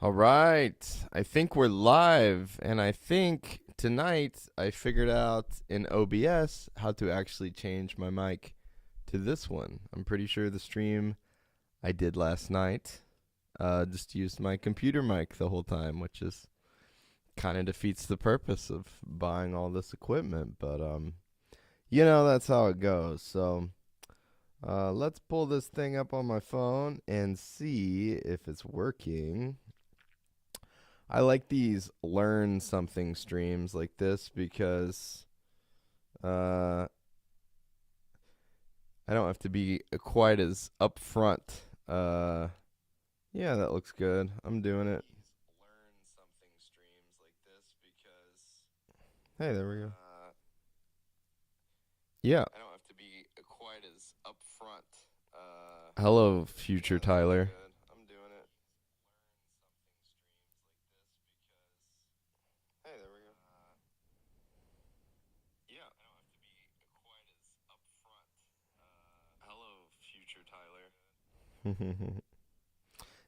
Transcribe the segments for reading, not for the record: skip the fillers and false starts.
All right. I think we're live, and I think tonight I figured out in OBS how to actually change my mic to this one. I'm pretty sure the stream I did last night just used my computer mic the whole time, which is kind of defeats the purpose of buying all this equipment. But that's how it goes. So let's pull this thing up on my phone and see if it's working. I like these learn something streams like this because uh, I don't have to be quite as upfront. Yeah, that looks good. I'm doing it. Learn something streams like this because hey, there we go. Yeah. I don't have to be quite as upfront. Hello, future Tyler.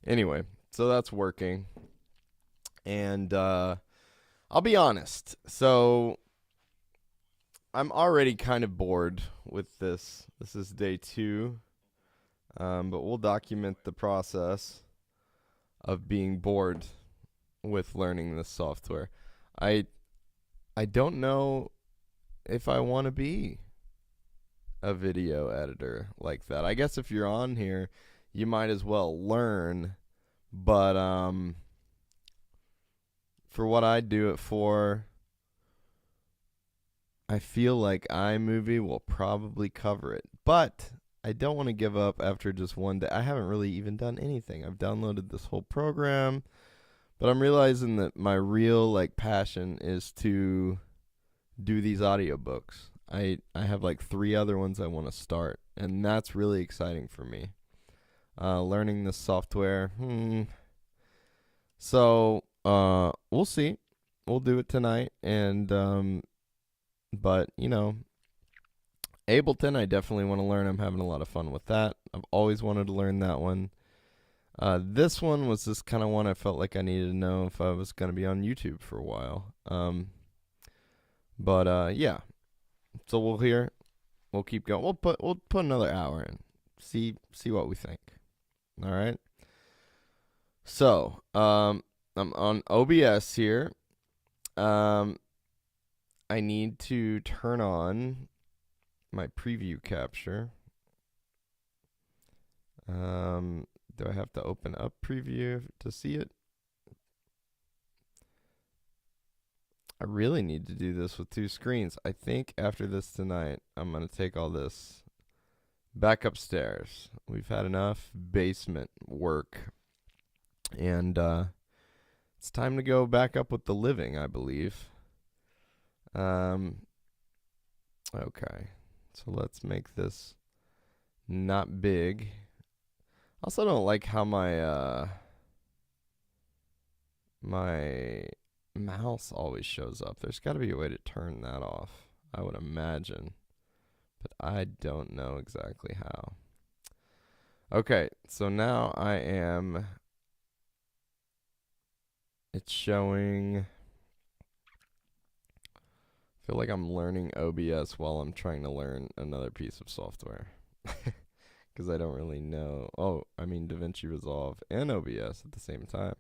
Anyway, so that's working. And I'll be honest. So I'm already kind of bored with this. This is day 2. But we'll document the process of being bored with learning this software. I I don't know if I want to be a video editor like that. I guess if you're on here, you might as well learn, but for what I do it for, I feel like iMovie will probably cover it. But I don't want to give up after just one day. I haven't really even done anything. I've downloaded this whole program, but I'm realizing that my real passion is to do these audiobooks. I have like 3 other ones I want to start, and that's really exciting for me. Learning this software. So, we'll see. We'll do it tonight, and but Ableton, I definitely want to learn. I'm having a lot of fun with that. I've always wanted to learn that one. This one was just kind of one I felt like I needed to know if I was going to be on YouTube for a while. But yeah. So we'll keep going. We'll put another hour in. See what we think. All right. So, I'm on OBS here. I need to turn on my preview capture. Do I have to open up preview to see it? I really need to do this with 2 screens. I think after this tonight, I'm going to take all this back upstairs. We've had enough basement work. And it's time to go back up with the living, I believe. Okay. So let's make this not big. Also don't like how my mouse always shows up. There's got to be a way to turn that off, I would imagine. But I don't know exactly how. Okay, so now it's showing. I feel like I'm learning OBS while I'm trying to learn another piece of software. Because I don't really know. Oh, I mean Davinci Resolve and OBS at the same time.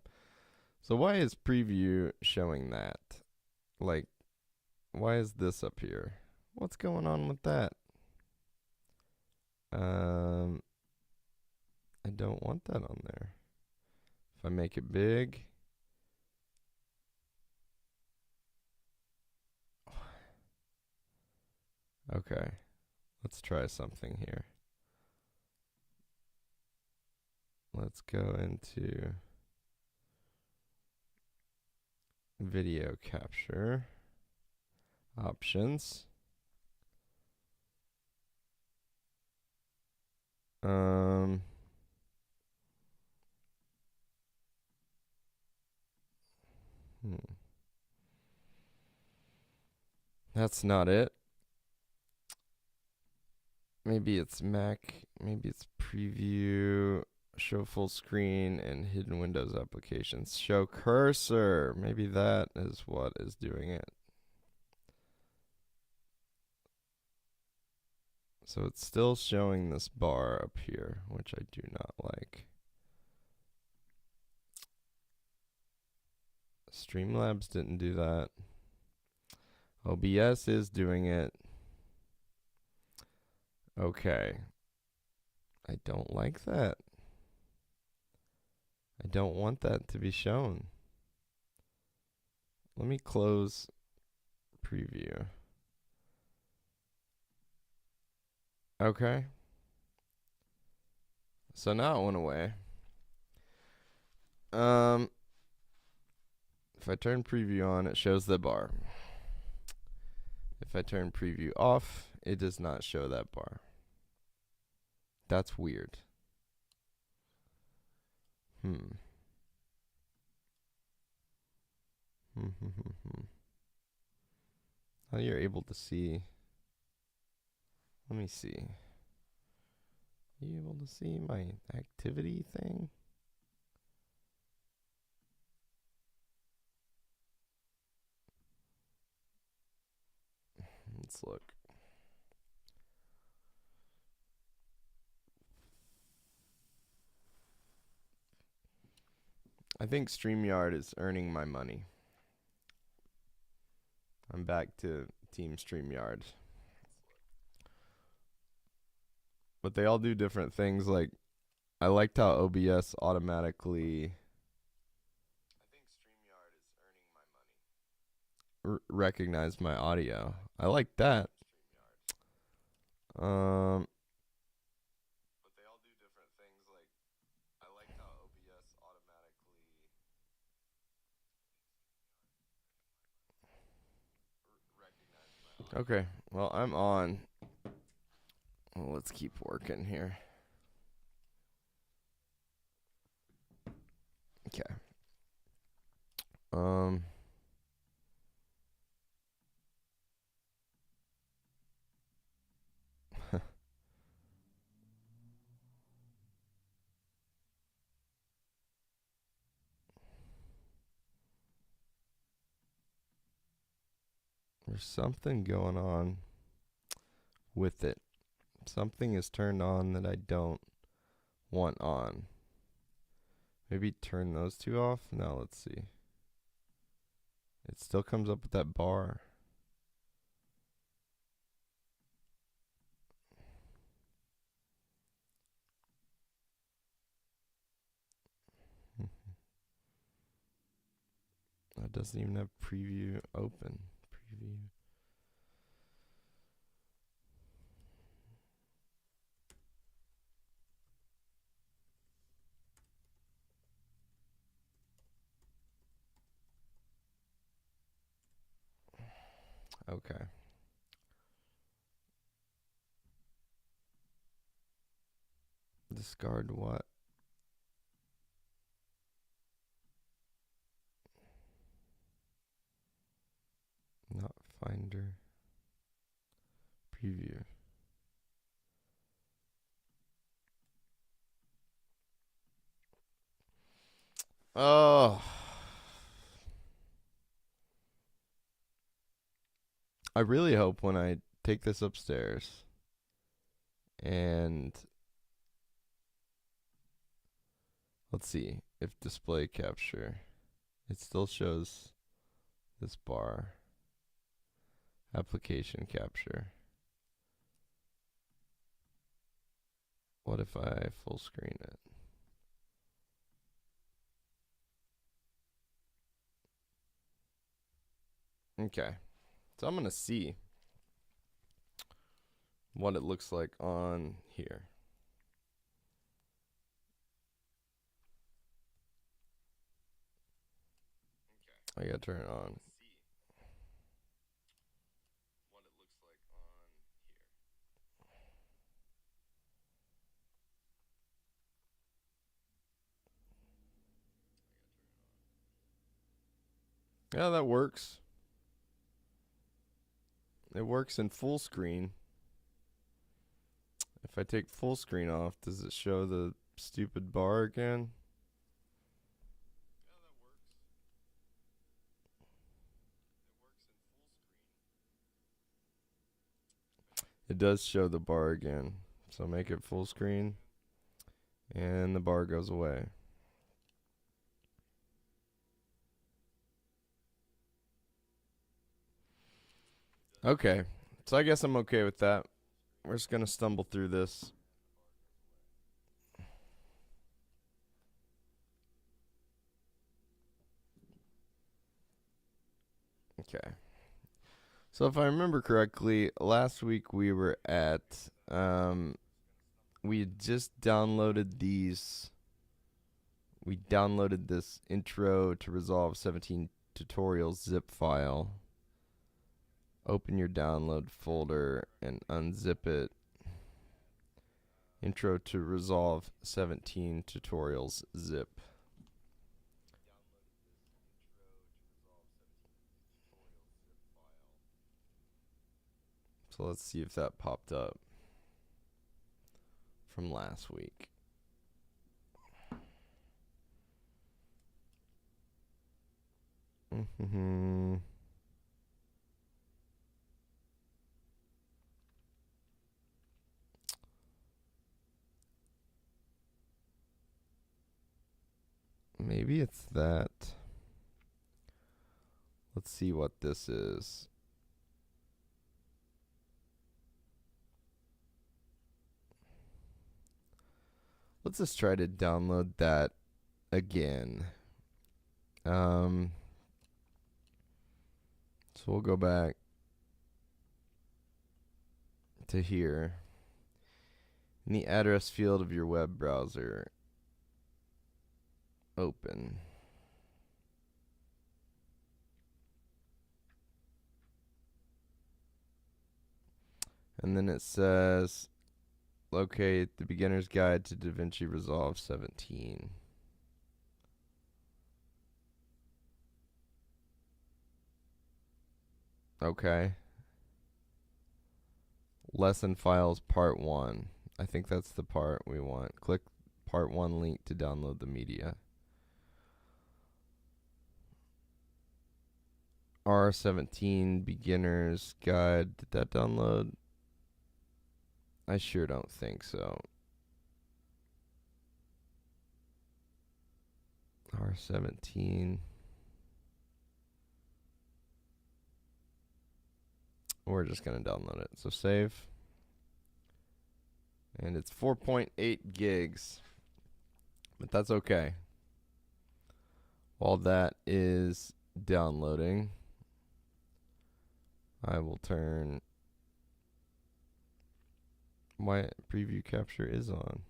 So why is preview showing that? Like, why is this up here? What's going on with that? I don't want that on there. If I make it big. Okay. Let's try something here. Let's go into video capture options. That's not it. Maybe it's Mac. Maybe it's preview. Show full screen and hidden Windows applications. Show cursor. Maybe that is what is doing it. So it's still showing this bar up here, which I do not like. Streamlabs didn't do that. OBS is doing it. Okay. I don't like that. I don't want that to be shown. Let me close preview. Okay. So now it went away. If I turn preview on, it shows the bar. If I turn preview off, it does not show that bar. That's weird. Now you're able to see. Let me see. Are you able to see my activity thing? Let's look. I think StreamYard is earning my money. I'm back to Team StreamYard. But they all do different things. Like, I liked how OBS automatically. I think StreamYard is earning my money. Recognize my audio. I like that. But they all do different things. Like, I like how OBS automatically. Recognize my audio. Okay. Well, I'm on. Well, let's keep working here. Okay. There's something going on with it. Something is turned on that I don't want on. Maybe turn those two off? Now let's see. It still comes up with that bar. It doesn't even have preview open. Preview. Okay. Discard what? Not Finder. Preview. Oh. I really hope when I take this upstairs and let's see if display capture, it still shows this bar. Application capture. What if I full screen it? Okay. So I'm going to see what it looks like on here. I got to turn it on. Yeah, that works. It works in full screen. If I take full screen off, does it show the stupid bar again. It does show the bar again. So make it full screen. And the bar goes away. Okay. So I guess I'm okay with that. We're just going to stumble through this. Okay. So if I remember correctly, last week we were at we had just downloaded these. We downloaded this intro to Resolve 17 tutorials zip file. Open your download folder and unzip it. Intro to Resolve 17 tutorials zip. So let's see if that popped up from last week. Maybe it's that. Let's see what this is. Let's just try to download that again. So we'll go back to here. In the address field of your web browser, open. And then it says, locate the beginner's guide to Davinci Resolve 17. Okay. Lesson files part 1. I think that's the part we want. Click part 1 link to download the media. R17 beginner's guide. Did that download? I sure don't think so. R17. We're just going to download it. So save. And it's 4.8 gigs. But that's okay. While that is downloading, I will turn my preview capture is on.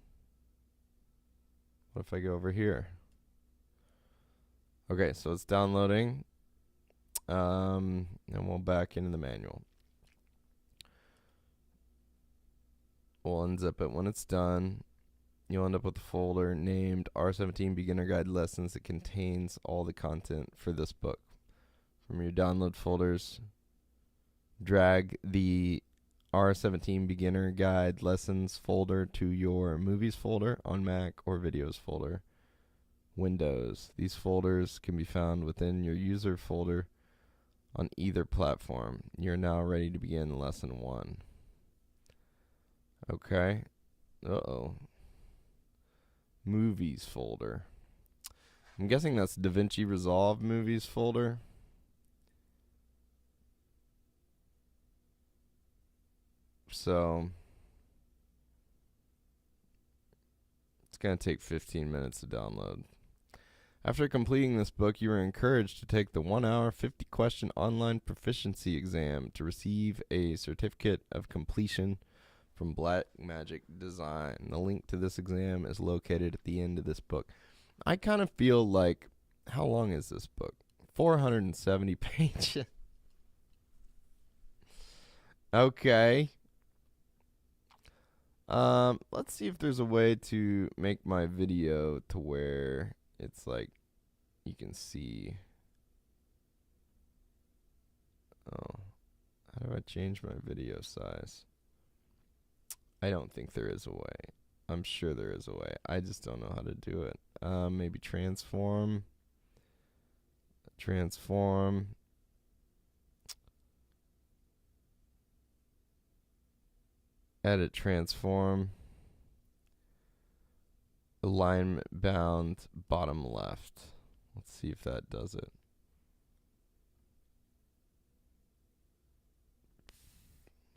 What if I go over here? Okay, so it's downloading. And we'll back into the manual. We'll unzip it when it's done. You'll end up with a folder named R17 Beginner Guide Lessons that contains all the content for this book. From your download folders, drag the R17 Beginner Guide Lessons folder to your Movies folder on Mac or Videos folder. Windows. These folders can be found within your user folder on either platform. You're now ready to begin lesson 1. Okay. Uh-oh. Movies folder. I'm guessing that's Davinci Resolve Movies folder. So it's going to take 15 minutes to download. After completing this book, you are encouraged to take the 1-hour, 50-question online proficiency exam to receive a certificate of completion from Black Magic Design. The link to this exam is located at the end of this book. I kind of feel like, how long is this book? 470 pages. Okay. Let's see if there's a way to make my video to where it's like you can see. Oh, how do I change my video size? I don't think there is a way. I'm sure there is a way. I just don't know how to do it. Maybe transform. Transform. Edit transform. Alignment bound bottom left. Let's see if that does it.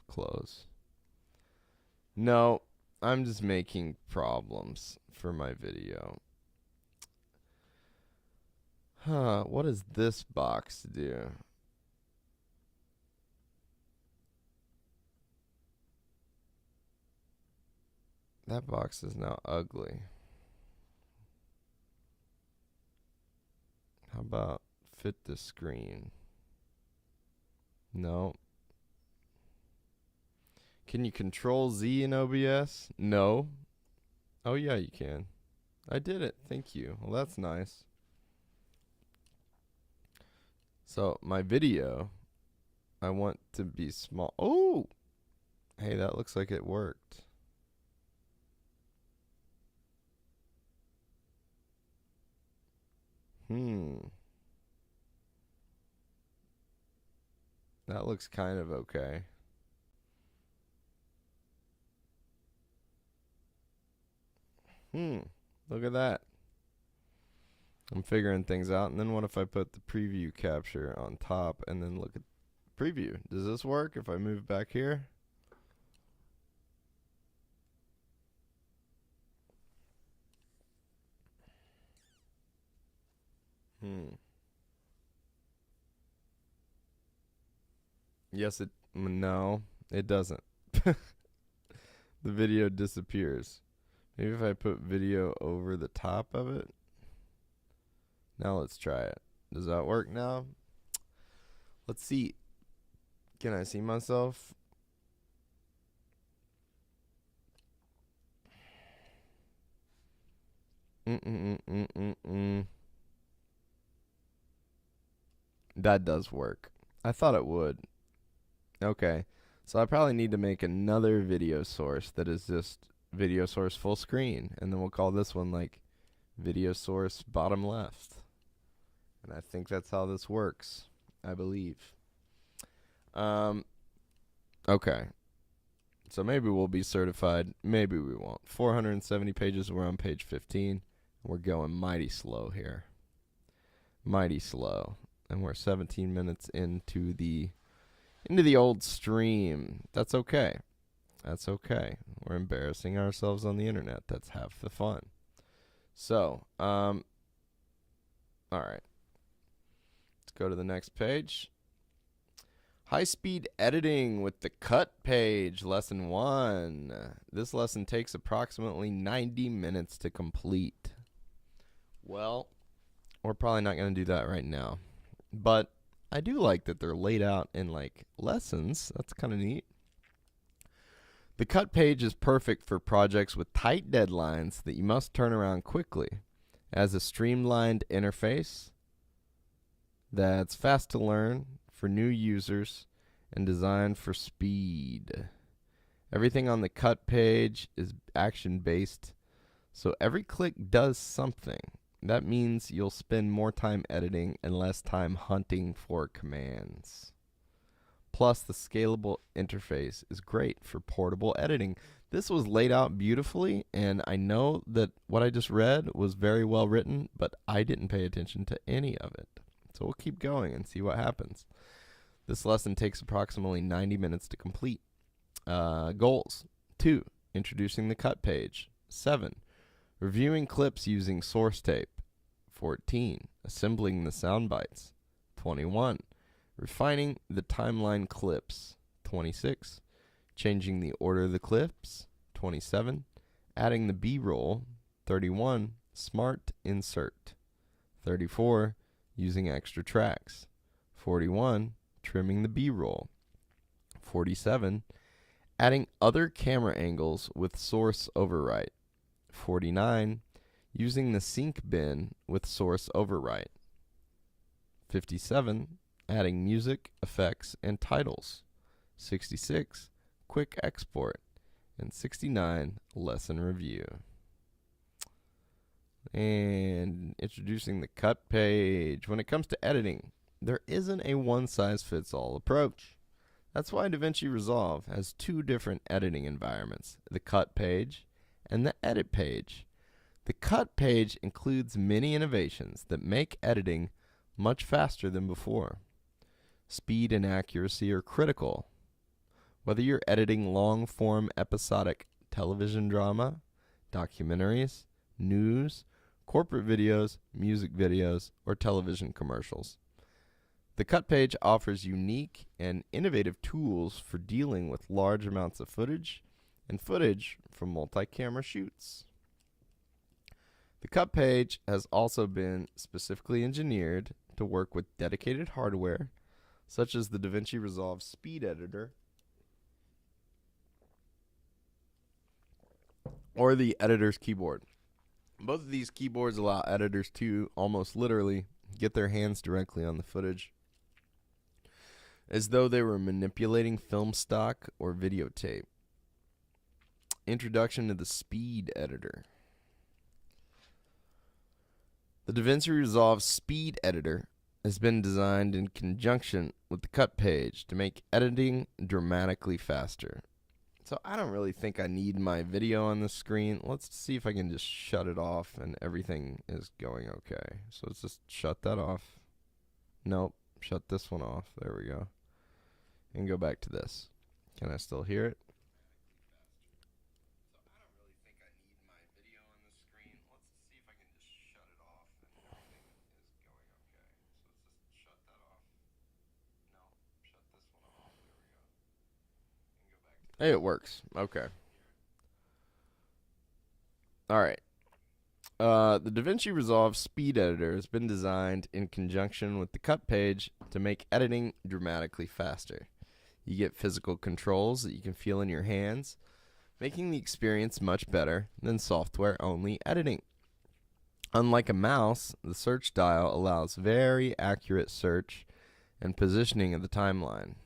Close. No, I'm just making problems for my video. Huh, what does this box do? That box is now ugly. How about fit the screen? No. Can you control Z in OBS? No. Oh yeah, you can. I did it. Thank you. Well, that's nice. So my video, I want to be small. Oh, hey, that looks like it worked. That looks kind of okay. Look at that. I'm figuring things out. And then what if I put the preview capture on top and then look at preview? Does this work if I move back here? Yes, no, it doesn't. The video disappears. Maybe if I put video over the top of it. Now let's try it. Does that work now? Let's see. Can I see myself? That does work. I thought it would. Okay. So I probably need to make another video source that is just video source full screen. And then we'll call this one like video source bottom left. And I think that's how this works, I believe. Okay. So maybe we'll be certified. Maybe we won't. 470 pages. We're on page 15. We're going mighty slow here. Mighty slow. And we're 17 minutes into the old stream. That's okay. That's okay. We're embarrassing ourselves on the internet. That's half the fun. So, all right. Let's go to the next page. High-speed editing with the cut page, lesson 1. This lesson takes approximately 90 minutes to complete. Well, we're probably not going to do that right now. But I do like that they're laid out in like lessons. That's kind of neat. The cut page is perfect for projects with tight deadlines that you must turn around quickly. It has a streamlined interface that's fast to learn for new users and designed for speed. Everything on the cut page is action-based, so every click does something. That means you'll spend more time editing and less time hunting for commands. Plus, the scalable interface is great for portable editing. This was laid out beautifully, and I know that what I just read was very well written, but I didn't pay attention to any of it. So we'll keep going and see what happens. This lesson takes approximately 90 minutes to complete. Goals. 2. Introducing the cut page. 7. Reviewing clips using source tape. 14. Assembling the sound bites. 21. Refining the timeline clips. 26. Changing the order of the clips. 27. Adding the B-roll. 31. Smart insert. 34. Using extra tracks. 41. Trimming the B-roll. 47. Adding other camera angles with source overwrite. 49. Using the sync bin with source overwrite. 57. Adding music, effects, and titles. 66. Quick export. and 69 lesson review. And introducing the cut page. When it comes to editing, there isn't a one-size-fits-all approach. That's why Davinci Resolve has two different editing environments, the cut page and the edit page. The cut page includes many innovations that make editing much faster than before. Speed and accuracy are critical. Whether you're editing long-form episodic television drama, documentaries, news, corporate videos, music videos, or television commercials. The cut page offers unique and innovative tools for dealing with large amounts of footage and footage from multi-camera shoots. The cut page has also been specifically engineered to work with dedicated hardware, such as the Davinci Resolve Speed Editor or the editor's keyboard. Both of these keyboards allow editors to almost literally get their hands directly on the footage, as though they were manipulating film stock or videotape. Introduction to the Speed Editor. The Davinci Resolve Speed Editor has been designed in conjunction with the cut page to make editing dramatically faster. So I don't really think I need my video on the screen. Let's see if I can just shut it off and everything is going okay. So let's just shut that off. Nope, shut this one off. There we go. And go back to this. Can I still hear it? So I don't really think I need my video on the screen. Let's see if I can just shut it off and everything is going okay. So let's just shut that off. No, shut this one off. There we go. And go back to Hey, it works. Okay. All right. The Davinci Resolve Speed Editor has been designed in conjunction with the cut page to make editing dramatically faster. You get physical controls that you can feel in your hands, making the experience much better than software-only editing. Unlike a mouse, the search dial allows very accurate search and positioning of the timeline.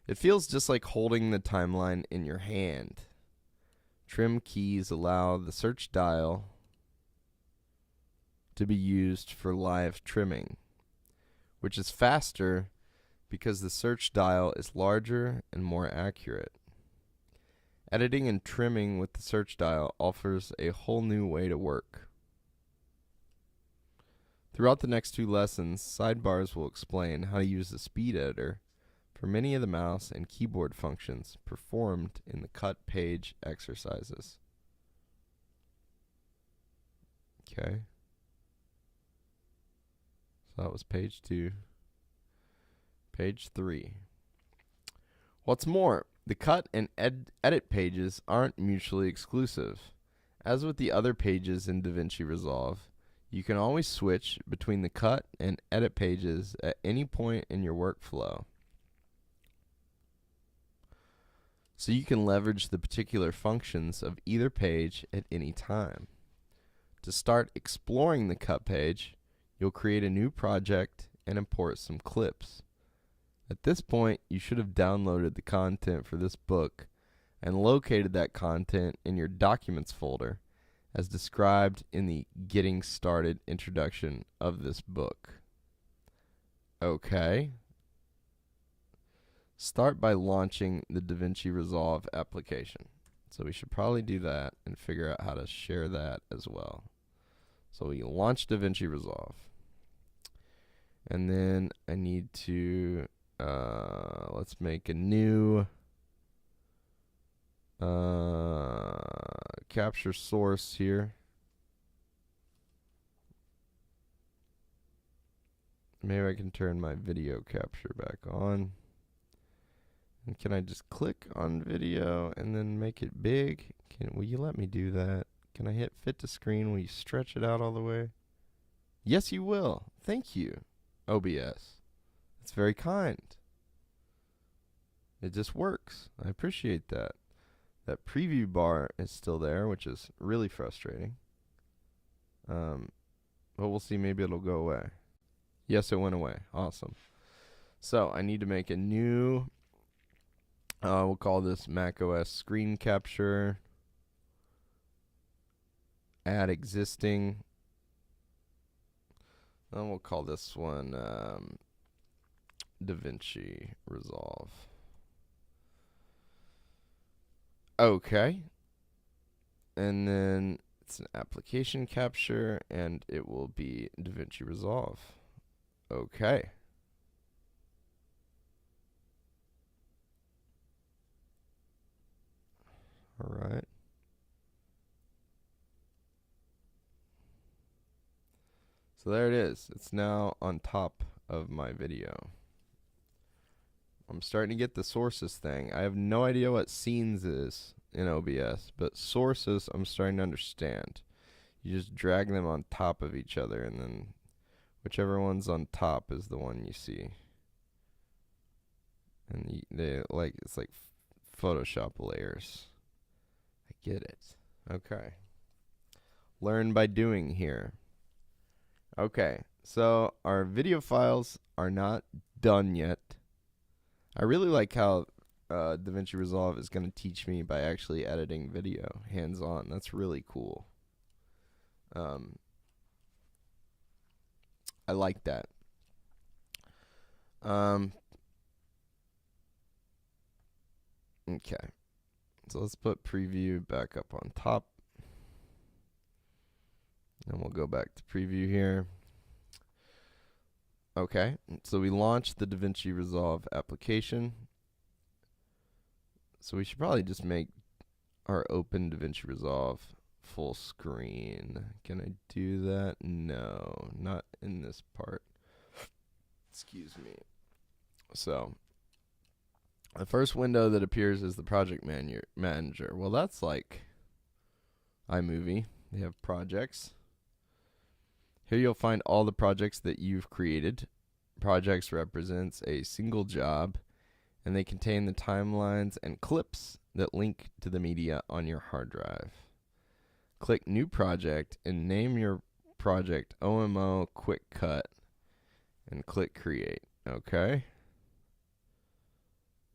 It feels just like holding the timeline in your hand. Trim keys allow the search dial to be used for live trimming, which is faster because the search dial is larger and more accurate. Editing and trimming with the search dial offers a whole new way to work. Throughout the next two lessons, sidebars will explain how to use the speed editor for many of the mouse and keyboard functions performed in the cut page exercises. Okay. So that was page 2. Page 3. What's more, the cut and edit pages aren't mutually exclusive. As with the other pages in Davinci Resolve, you can always switch between the cut and edit pages at any point in your workflow. So you can leverage the particular functions of either page at any time. To start exploring the cut page, you'll create a new project and import some clips. At this point, you should have downloaded the content for this book and located that content in your Documents folder as described in the Getting Started introduction of this book. Okay. Start by launching the Davinci Resolve application. So we should probably do that and figure out how to share that as well. So we launch Davinci Resolve. And then I need to, let's make a new capture source here. Maybe I can turn my video capture back on. And can I just click on video and then make it big? Will you let me do that? Can I hit fit to screen? Will you stretch it out all the way? Yes, you will. Thank you, OBS. It's very kind. It just works. I appreciate that. That preview bar is still there, which is really frustrating. But we'll see. Maybe it'll go away. Yes, it went away. Awesome. So I need to make a new We'll call this macOS screen capture. Add existing. And we'll call this one Davinci Resolve. Okay. And then it's an application capture, and it will be Davinci Resolve. Okay. All right. So there it is. It's now on top of my video. I'm starting to get the sources thing. I have no idea what scenes is in OBS, but sources I'm starting to understand. You just drag them on top of each other, and then whichever one's on top is the one you see. And it's like Photoshop layers. I get it. Okay. Learn by doing here. Okay, so our video files are not done yet. I really like how Davinci Resolve is going to teach me by actually editing video hands-on. That's really cool. I like that. Okay, so let's put preview back up on top. And we'll go back to preview here. Okay, so we launched the Davinci Resolve application. So we should probably just make our open Davinci Resolve full screen. Can I do that? No, not in this part. Excuse me. So the first window that appears is the project manager. Well, that's like iMovie. They have projects. Here you'll find all the projects that you've created. Projects represents a single job, and they contain the timelines and clips that link to the media on your hard drive. Click New Project and name your project OMO Quick Cut and click Create. Okay.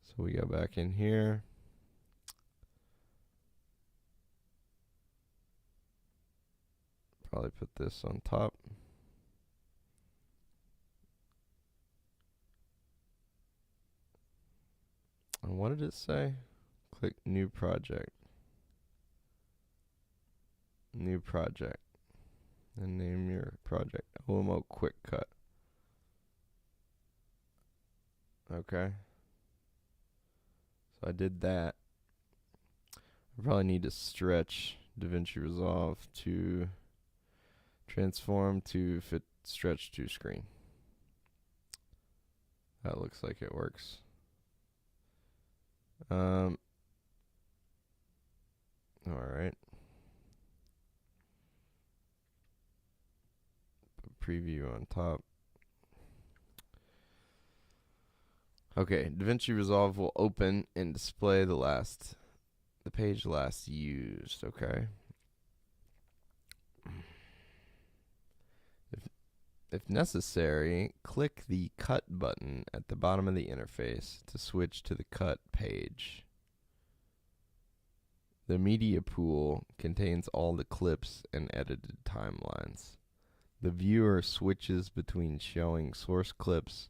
So we go back in here. Probably put this on top. And what did it say? Click New Project. New Project. And name your project OMO Quick Cut. Okay. So I did that. I probably need to stretch Davinci Resolve to transform to fit stretch to screen. That looks like it works. All right. Put preview on top. Okay, Davinci Resolve will open and display the page last used. Okay. If necessary, click the Cut button at the bottom of the interface to switch to the Cut page. The media pool contains all the clips and edited timelines. The viewer switches between showing source clips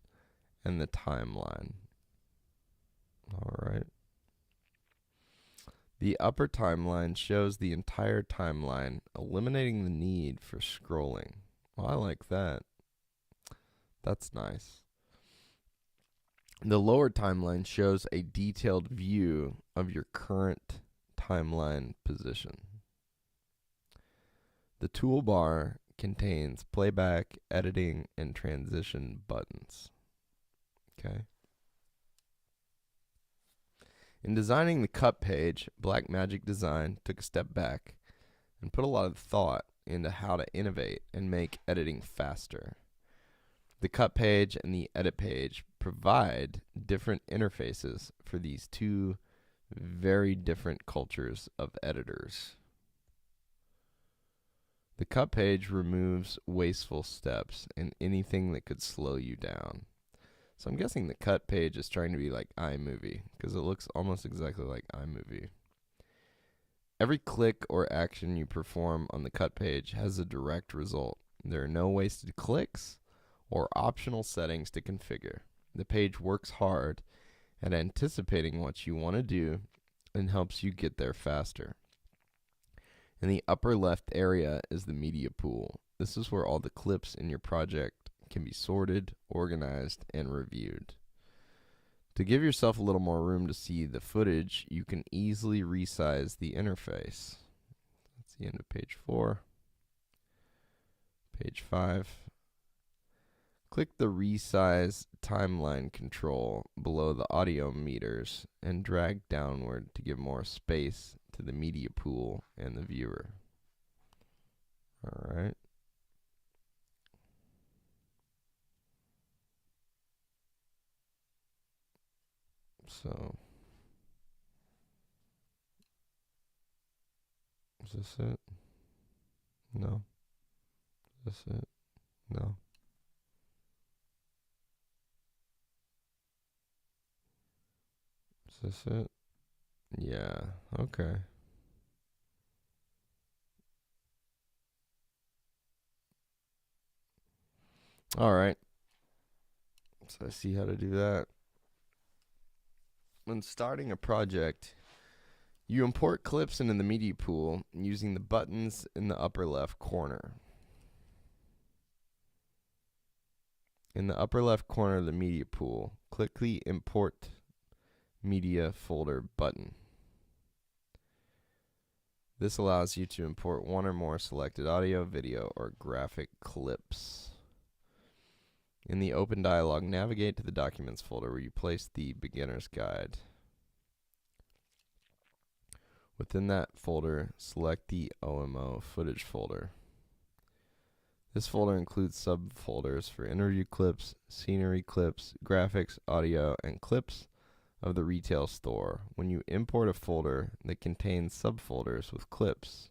and the timeline. All right. The upper timeline shows the entire timeline, eliminating the need for scrolling. Well, I like that. That's nice. The lower timeline shows a detailed view of your current timeline position. The toolbar contains playback, editing, and transition buttons. Okay. In designing the cut page, Blackmagic Design took a step back and put a lot of thought into how to innovate and make editing faster. The cut page and the edit page provide different interfaces for these two very different cultures of editors. The cut page removes wasteful steps and anything that could slow you down. So I'm guessing the cut page is trying to be like iMovie because it looks almost exactly like iMovie. Every click or action you perform on the cut page has a direct result. There are no wasted clicks or optional settings to configure. The page works hard at anticipating what you want to do and helps you get there faster. In the upper left area is the media pool. This is where all the clips in your project can be sorted, organized, and reviewed. To give yourself a little more room to see the footage, you can easily resize the interface. That's the end of page 4. Page 5. Click the resize timeline control below the audio meters and drag downward to give more space to the media pool and the viewer. All right. So, is this it? No. Is this it? No. Is this it? Yeah. Okay. All right. So I see how to do that. When starting a project, you import clips into the media pool using the buttons in the upper left corner. In the upper left corner of the media pool, click the Import Media Folder button. This allows you to import one or more selected audio, video, or graphic clips. In the Open Dialog, navigate to the Documents folder where you place the Beginner's Guide. Within that folder, select the OMO Footage folder. This folder includes subfolders for interview clips, scenery clips, graphics, audio, and clips of the retail store. When you import a folder that contains subfolders with clips,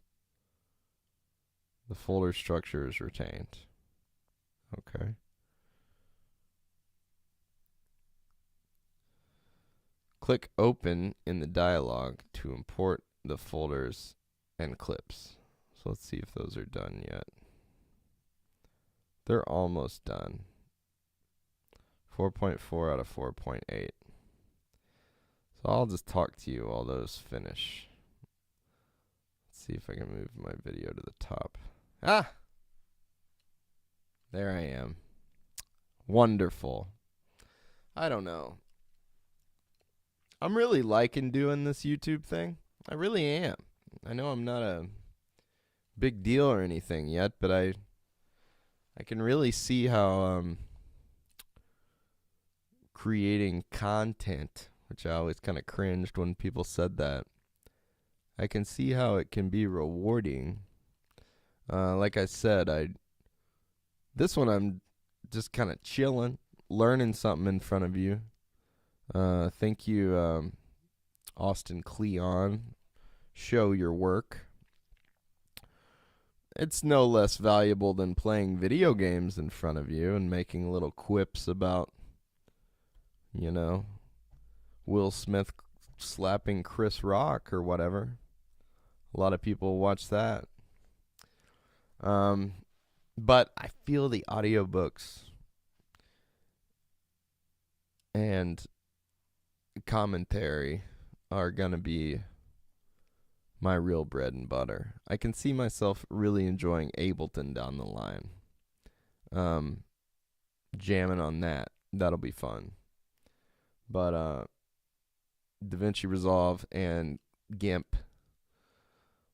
the folder structure is retained. Okay. Click Open in the dialog to import the folders and clips. So let's see if those are done yet. They're almost done. 4.4 out of 4.8. So I'll just talk to you while those finish. Let's see if I can move my video to the top. Ah! There I am. Wonderful. I don't know. I'm really liking doing this YouTube thing. I really am. I know I'm not a big deal or anything yet, but I can really see how creating content, which I always kind of cringed when people said that, I can see how it can be rewarding. Like I said, this one I'm just kind of chilling, learning something in front of you. Thank you, Austin Cleon. Show your work. It's no less valuable than playing video games in front of you and making little quips about, you know, Will Smith slapping Chris Rock or whatever. A lot of people watch that. But I feel the audiobooks and commentary are going to be my real bread and butter. I can see myself really enjoying Ableton down the line. Jamming on that. That'll be fun. But Davinci Resolve and GIMP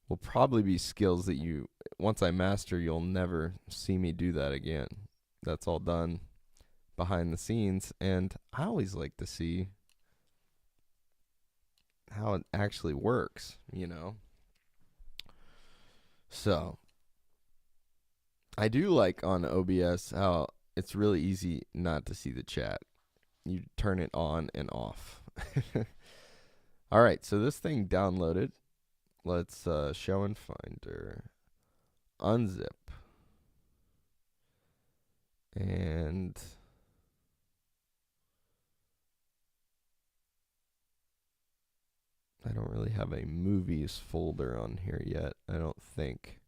will probably be skills that once I master, you'll never see me do that again. That's all done behind the scenes, and I always like to see how it actually works, you know. So I do like on OBS how it's really easy not to see the chat. You turn it on and off. All right, so this thing downloaded. Let's show and finder, unzip, and don't really have a movies folder on here yet, I don't think.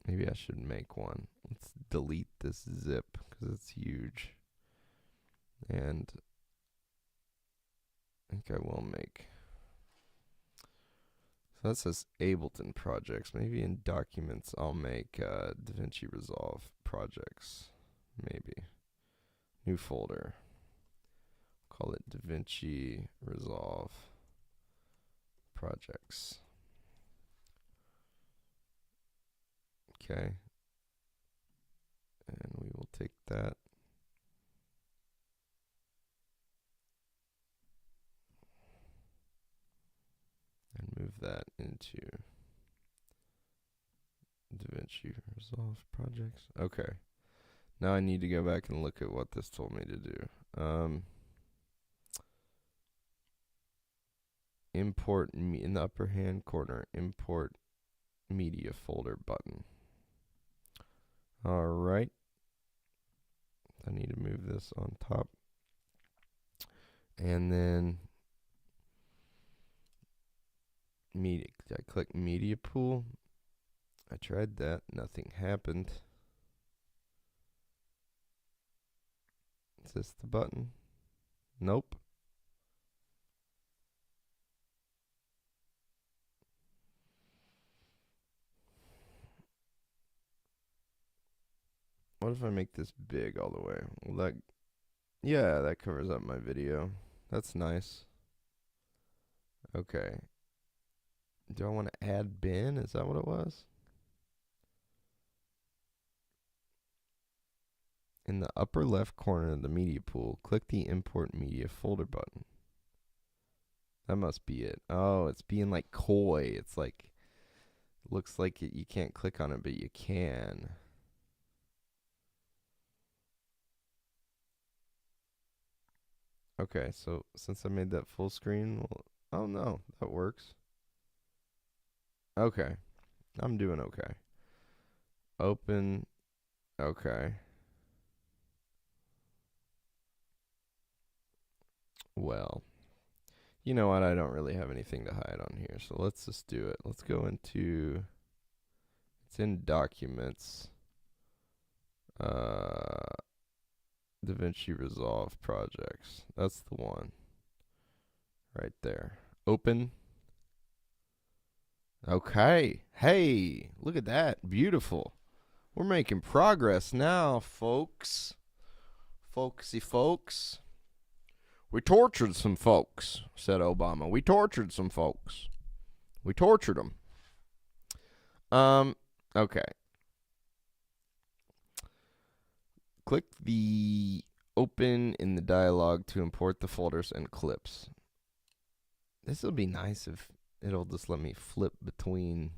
Maybe I should make one. Let's delete this zip because it's huge. And I think I will make. So that says Ableton projects. Maybe in documents I'll make Davinci Resolve projects. Maybe. New folder. Call it Davinci Resolve projects. Okay. And we will take that. And move that into Davinci Resolve projects. Okay. Now I need to go back and look at what this told me to do. Import in the upper hand corner, import media folder button. All right. I need to move this on top. And then media. I click media pool. I tried that. Nothing happened. Is this the button? Nope. What if I make this big all the way? Will that, yeah, that covers up my video. That's nice. Okay. Do I want to add bin? Is that what it was? In the upper left corner of the media pool, click the import media folder button. That must be it. Oh, it's being like coy. It's like, looks like you can't click on it, but you can. Okay, so since I made that full screen, well, oh no, that works. Okay, I'm doing okay. Open, okay. Well, you know what? I don't really have anything to hide on here, so let's just do it. Let's go into, it's in documents, Davinci Resolve projects. That's the one right there. Open. Okay. Hey, look at that. Beautiful. We're making progress now, folks. Folksy folks. We tortured some folks, said Obama. We tortured some folks. We tortured them. Okay. Click the open in the dialog to import the folders and clips. This will be nice if it'll just let me flip between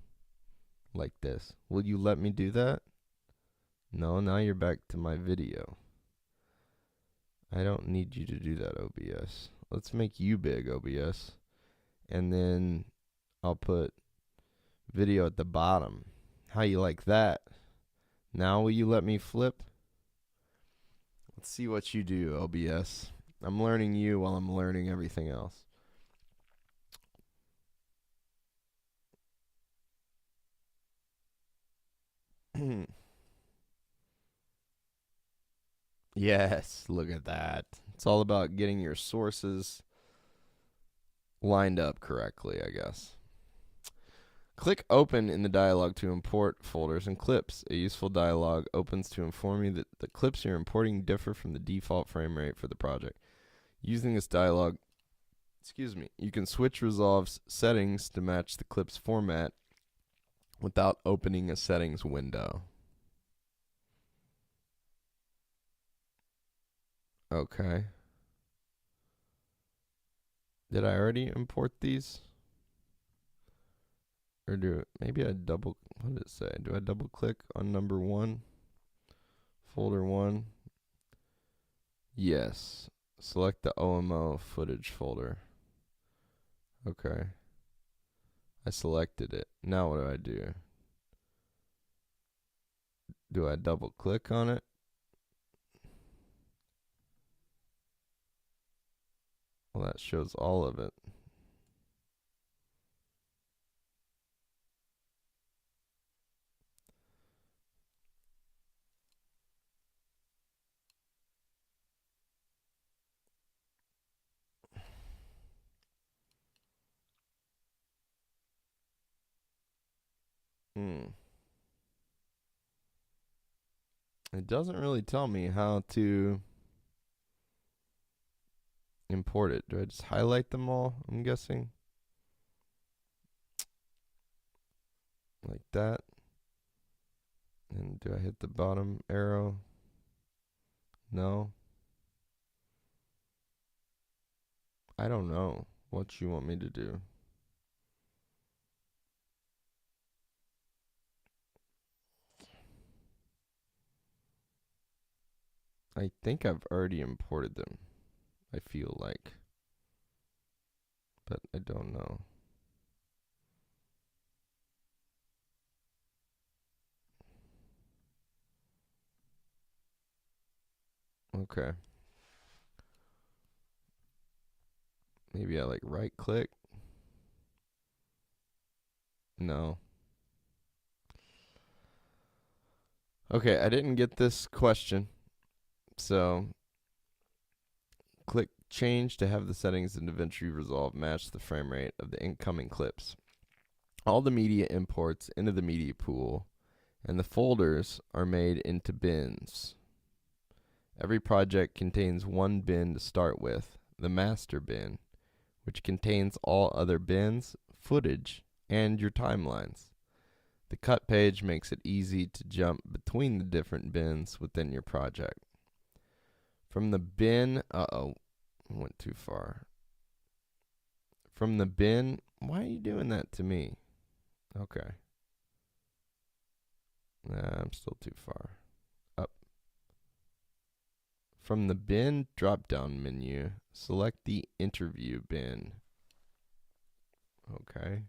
like this. Will you let me do that? No, now you're back to my video. I don't need you to do that, OBS. Let's make you big, OBS. And then I'll put video at the bottom. How you like that? Now will you let me flip? Let's see what you do, OBS. I'm learning you while I'm learning everything else. Yes, look at that. It's all about getting your sources lined up correctly, I guess. Click open in the dialog to import folders and clips. A useful dialog opens to inform you that the clips you're importing differ from the default frame rate for the project. Using this dialog, you can switch Resolve's settings to match the clip's format without opening a settings window. Okay. Did I already import these? Or maybe I double, what did it say? Do I double click on number 1? Folder 1? Yes. Select the OMO footage folder. Okay. I selected it. Now what do I do? Do I double click on it? Well, that shows all of it. Hmm. It doesn't really tell me how to import it. Do I just highlight them all? I'm guessing. Like that. And do I hit the bottom arrow? No. I don't know what you want me to do. I think I've already imported them. I feel like. But I don't know. Okay. Maybe I like right click. No. Okay, I didn't get this question. So click change to have the settings in Davinci Resolve match the frame rate of the incoming clips. All the media imports into the media pool and the folders are made into bins. Every project contains one bin to start with, the master bin, which contains all other bins, footage, and your timelines. The cut page makes it easy to jump between the different bins within your project. From the bin, went too far. From the bin, why are you doing that to me? Okay. Nah, I'm still too far. Up. From the bin drop-down menu, select the interview bin. Okay.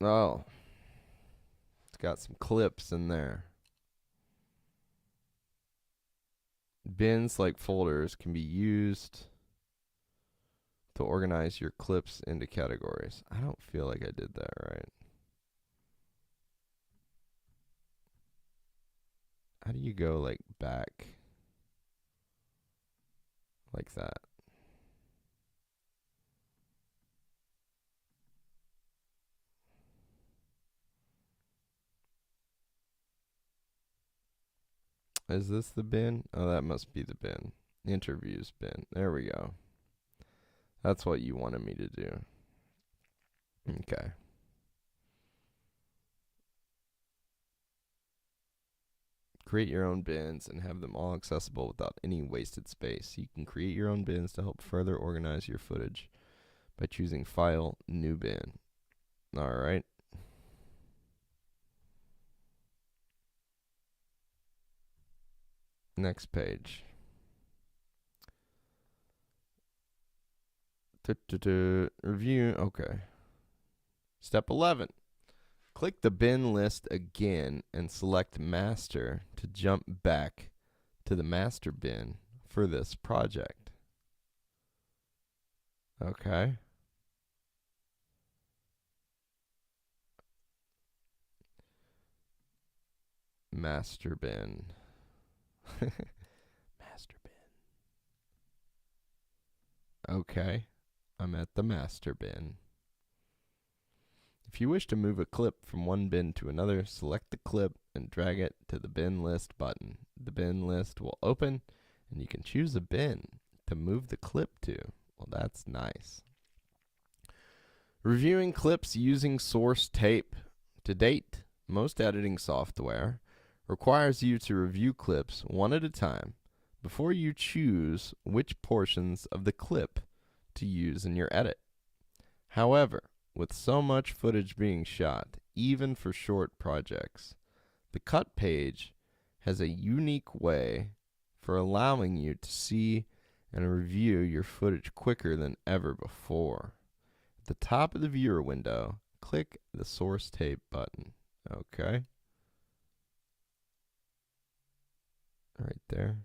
Oh. It's got some clips in there. Bins, like folders, can be used to organize your clips into categories. I don't feel like I did that right. How do you go like back? Like that. Is this the bin? Oh, that must be the bin. Interviews bin. There we go. That's what you wanted me to do. Okay. Create your own bins and have them all accessible without any wasted space. You can create your own bins to help further organize your footage by choosing File, New Bin. All right. Next page. Review. Okay. Step 11. Click the bin list again and select master to jump back to the master bin for this project. Okay. Master bin. Master bin. Okay. I'm at the master bin. If you wish to move a clip from one bin to another, select the clip and drag it to the bin list button. The bin list will open and you can choose a bin to move the clip to. Well, that's nice. Reviewing clips using source tape. To date, most editing software requires you to review clips one at a time before you choose which portions of the clip to use in your edit. However, with so much footage being shot, even for short projects, the cut page has a unique way for allowing you to see and review your footage quicker than ever before. At the top of the viewer window, click the source tape button. Okay. Right there.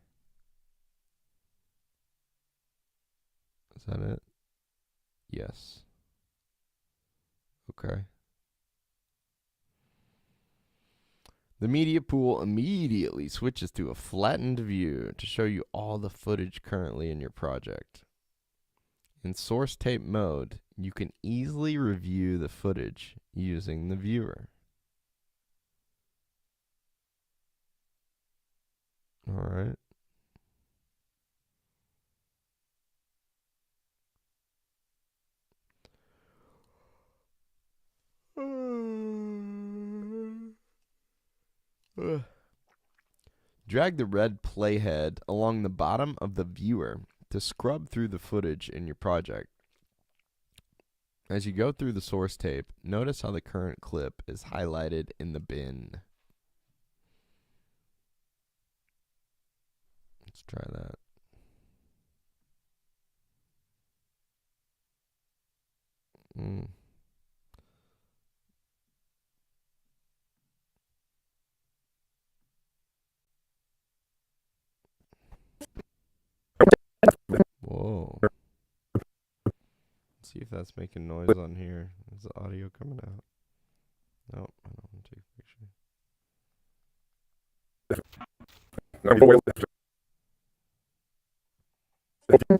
Is that it? Yes. Okay. The media pool immediately switches to a flattened view to show you all the footage currently in your project. In source tape mode, you can easily review the footage using the viewer. All right. Drag the red playhead along the bottom of the viewer to scrub through the footage in your project. As you go through the source tape, notice how the current clip is highlighted in the bin. Let's try that. Whoa. Let's see if that's making noise on here. Is the audio coming out? Nope, I don't want to take a picture.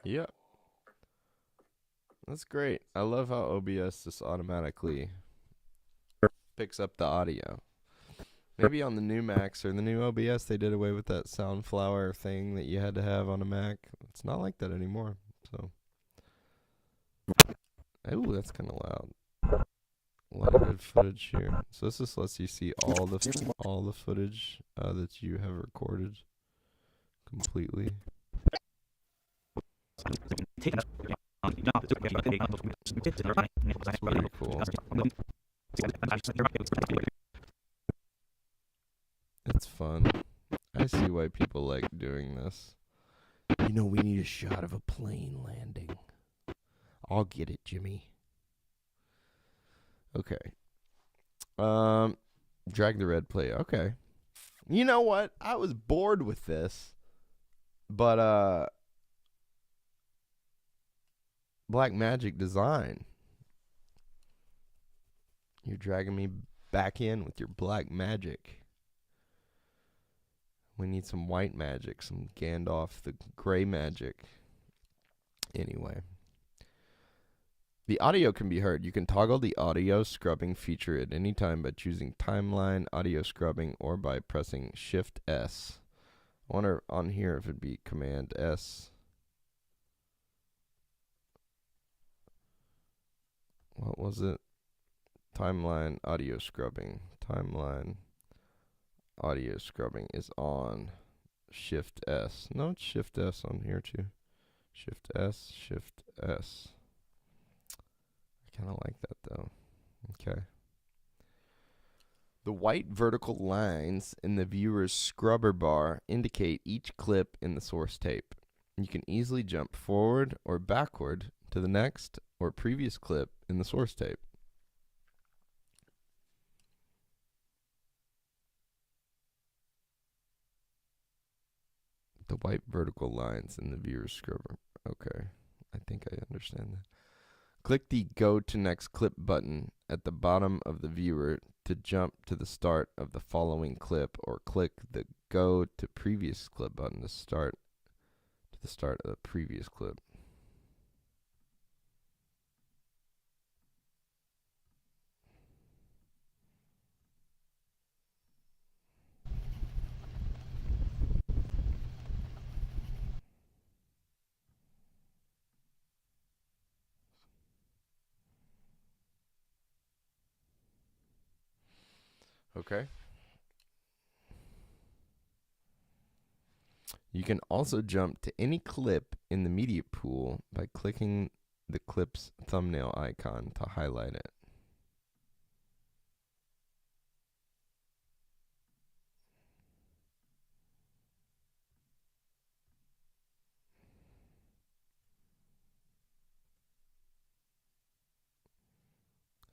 Yep. That's great. I love how OBS just automatically picks up the audio. Maybe on the new Macs or the new OBS, they did away with that Soundflower thing that you had to have on a Mac. It's not like that anymore. So, oh, that's kind of loud. A lot of good footage here. So this just lets you see all the footage that you have recorded completely. That's pretty cool. It's fun. I see why people like doing this. You know, we need a shot of a plane landing. I'll get it, Jimmy. Okay. Drag the red play. Okay. You know what? I was bored with this. But Black Magic Design. You're dragging me back in with your black magic. We need some white magic, some Gandalf the gray magic. Anyway. The audio can be heard. You can toggle the audio scrubbing feature at any time by choosing timeline audio scrubbing or by pressing Shift S. I wonder on here if it'd be Command S. What was it? Timeline audio scrubbing. Timeline audio scrubbing is on. Shift S. No, it's Shift S on here too. Shift S, Shift S. I kind of like that though. Okay. The white vertical lines in the viewer's scrubber bar indicate each clip in the source tape. You can easily jump forward or backward to the next or previous clip in the source tape. The white vertical lines in the viewer's scrubber. Okay, I think I understand that. Click the Go to Next Clip button at the bottom of the viewer to jump to the start of the following clip, or click the Go to Previous Clip button to start to the start of the previous clip. Okay. You can also jump to any clip in the media pool by clicking the clip's thumbnail icon to highlight it.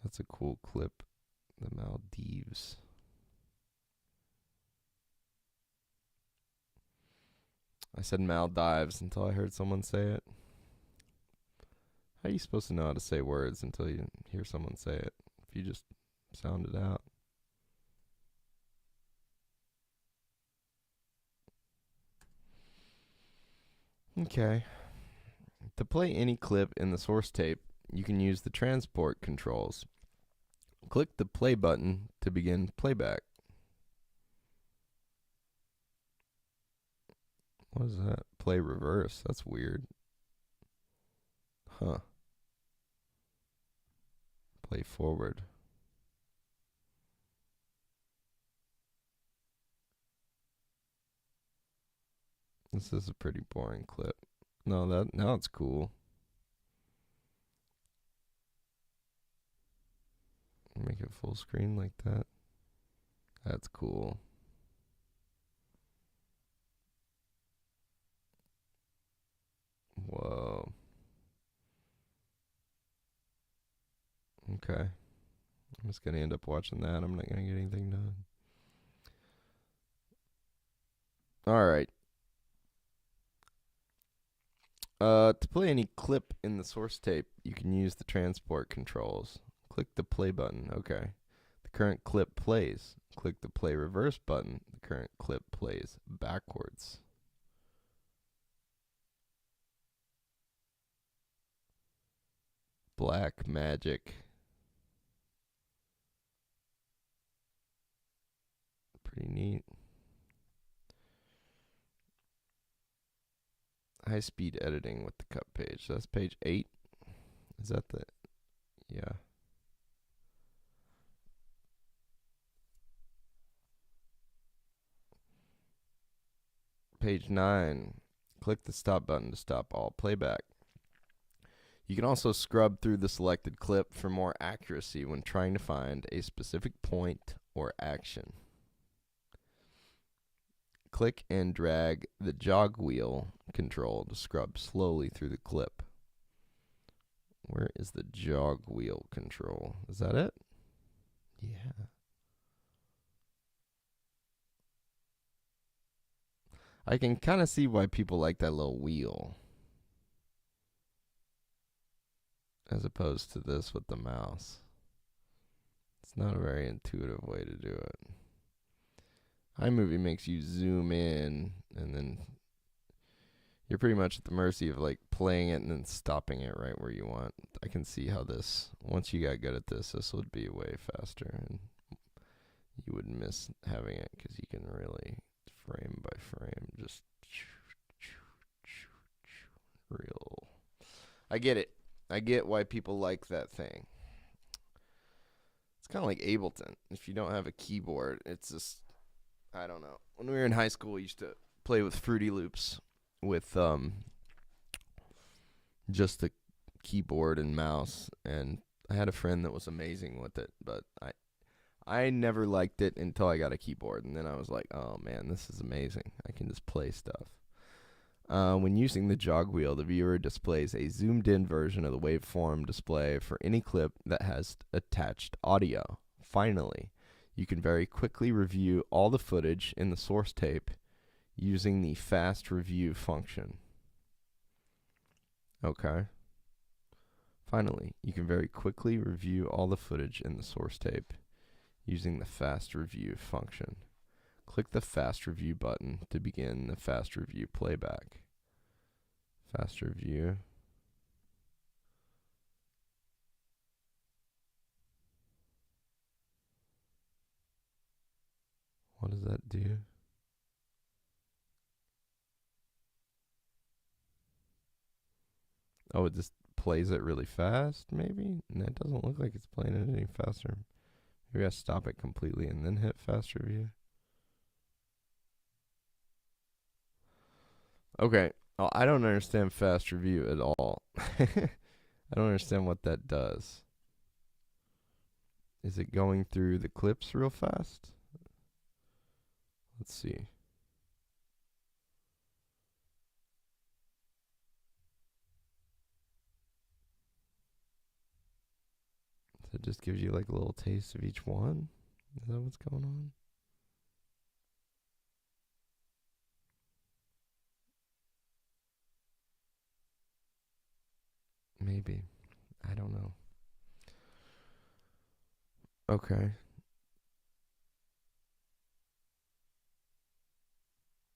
That's a cool clip. The Maldives. I said Maldives until I heard someone say it. How are you supposed to know how to say words until you hear someone say it? If you just sound it out. Okay. To play any clip in the source tape, you can use the transport controls. Click the play button to begin playback. What is that? Play reverse. That's weird. Huh. Play forward. This is a pretty boring clip. No, now it's cool. Make it full screen like that. That's cool. Whoa. Okay. I'm just gonna end up watching that. I'm not gonna get anything done. Alright. To play any clip in the source tape, you can use the transport controls. Click the play button. Okay. The current clip plays. Click the play reverse button. The current clip plays backwards. Black magic. Pretty neat. High speed editing with the cut page. That's page 8. Is that the... Yeah. Page 9. Click the stop button to stop all playback. You can also scrub through the selected clip for more accuracy when trying to find a specific point or action. Click and drag the jog wheel control to scrub slowly through the clip. Where is the jog wheel control? Is that it? Yeah. I can kind of see why people like that little wheel, as opposed to this with the mouse. It's not a very intuitive way to do it. iMovie makes you zoom in, and then you're pretty much at the mercy of like playing it and then stopping it right where you want. I can see how this, once you got good at this would be way faster, and you would miss having it because you can really frame by frame just real. I get it. I get why people like that thing. It's kind of like Ableton. If you don't have a keyboard, it's just, I don't know. When we were in high school, we used to play with Fruity Loops with just the keyboard and mouse, and I had a friend that was amazing with it, but I never liked it until I got a keyboard, and then I was like, oh man, this is amazing. I can just play stuff. When using the jog wheel, the viewer displays a zoomed-in version of the waveform display for any clip that has attached audio. Finally, you can very quickly review all the footage in the source tape using the fast review function. Okay. Finally, you can very quickly review all the footage in the source tape using the fast review function. Click the fast review button to begin the fast review playback. Fast review. What does that do? Oh, it just plays it really fast, maybe? And it doesn't look like it's playing it any faster. Maybe I stop it completely and then hit fast review. Okay. Oh, I don't understand fast review at all. I don't understand what that does. Is it going through the clips real fast? Let's see. So it just gives you like a little taste of each one? Is that what's going on? Maybe. I don't know. Okay.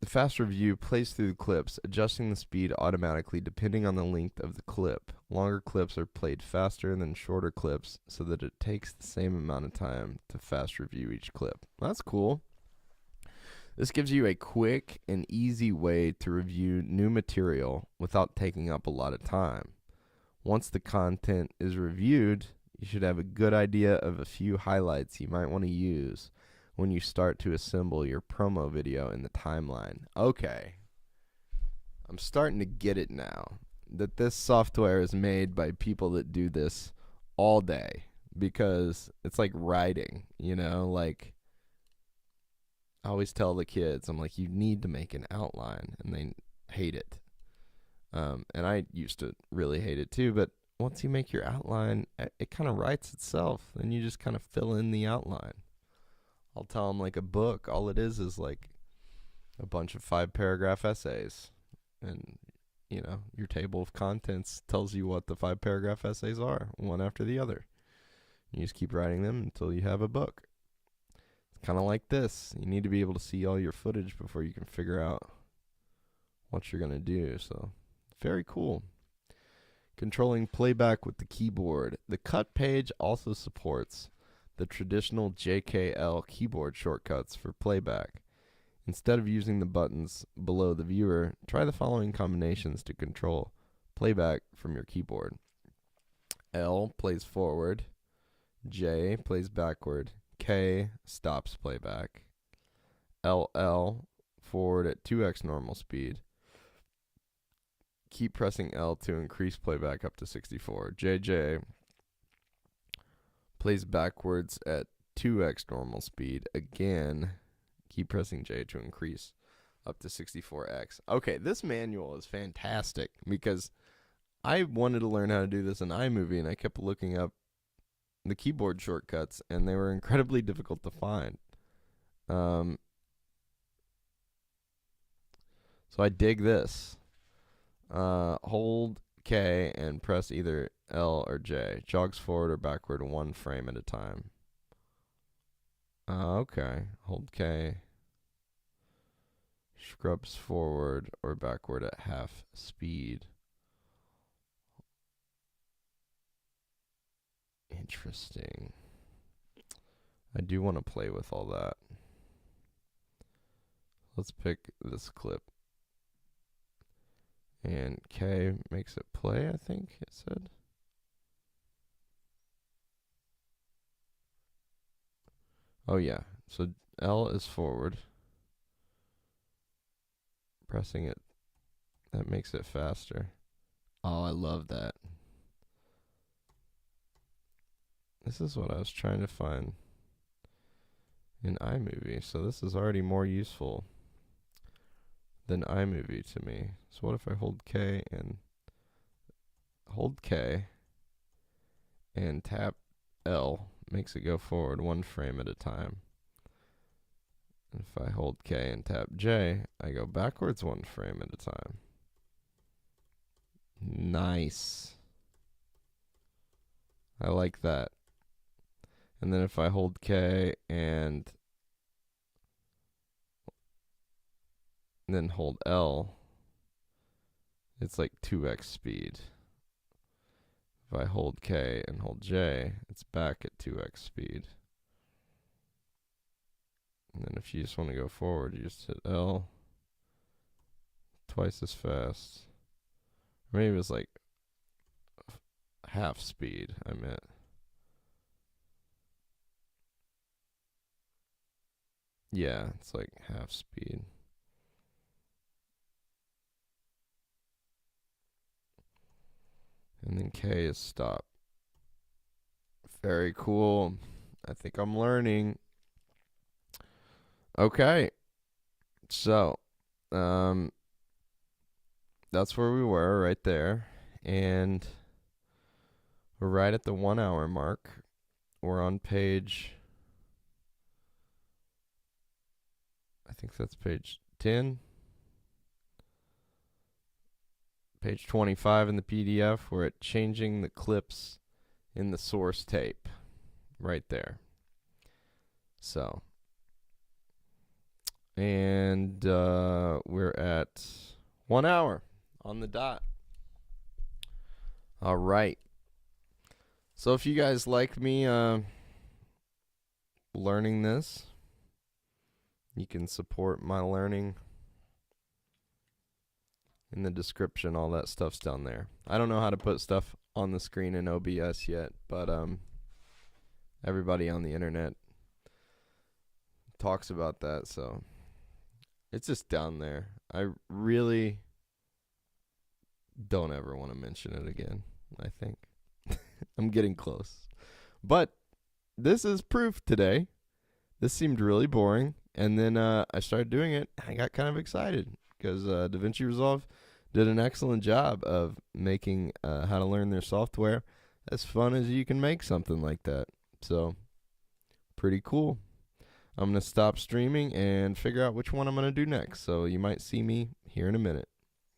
The fast review plays through the clips, adjusting the speed automatically depending on the length of the clip. Longer clips are played faster than shorter clips so that it takes the same amount of time to fast review each clip. That's cool. This gives you a quick and easy way to review new material without taking up a lot of time. Once the content is reviewed, you should have a good idea of a few highlights you might want to use when you start to assemble your promo video in the timeline. Okay. I'm starting to get it now. That this software is made by people that do this all day. Because it's like writing, you know? Like, I always tell the kids, I'm like, you need to make an outline. And they hate it. And I used to really hate it too. But once you make your outline, it kind of writes itself. Then you just kind of fill in the outline. I'll tell them like a book, all it is like a bunch of 5-paragraph essays. And, you know, your table of contents tells you what the 5-paragraph essays are, one after the other. You just keep writing them until you have a book. It's kind of like this. You need to be able to see all your footage before you can figure out what you're going to do. So, very cool. Controlling playback with the keyboard. The cut page also supports the traditional JKL keyboard shortcuts for playback. Instead of using the buttons below the viewer, try the following combinations to control playback from your keyboard. L plays forward, J plays backward, K stops playback, LL forward at 2x normal speed. Keep pressing L to increase playback up to 64. JJ plays backwards at 2x normal speed. Again, keep pressing J to increase up to 64x. Okay, this manual is fantastic because I wanted to learn how to do this in iMovie, and I kept looking up the keyboard shortcuts, and they were incredibly difficult to find. So I dig this. Hold K and press either L or J. Jogs forward or backward 1 frame at a time. Okay. Hold K. Scrubs forward or backward at half speed. Interesting. I do want to play with all that. Let's pick this clip. And K makes it play, I think it said. Oh, yeah. So L is forward. Pressing it, that makes it faster. Oh, I love that. This is what I was trying to find in iMovie. So this is already more useful than iMovie to me. So what if I hold K and tap L, makes it go forward 1 frame at a time. And if I hold K and tap J, I go backwards 1 frame at a time. Nice. I like that. And then if I hold K and then hold L, it's like 2x speed. If I hold K and hold J, it's back at 2x speed. And then if you just want to go forward, you just hit L. Twice as fast. Or maybe it was like half speed, I meant. Yeah, it's like half speed. And then K is stop. Very cool. I think I'm learning. Okay. So, that's where we were right there. And we're right at the 1 hour mark. We're on page, I think that's page 10. Page 25 in the PDF, we're at changing the clips in the source tape. Right there. So, and we're at 1 hour on the dot. All right. So if you guys like me learning this, you can support my learning in the description. All that stuff's down there. I don't know how to put stuff on the screen in OBS yet, but everybody on the internet talks about that, so it's just down there. I really don't ever want to mention it again, I think. I'm getting close. But this is proof today. This seemed really boring, and then I started doing it. I got kind of excited because Davinci Resolve did an excellent job of making how to learn their software as fun as you can make something like that. So, pretty cool. I'm going to stop streaming and figure out which one I'm going to do next. So, you might see me here in a minute.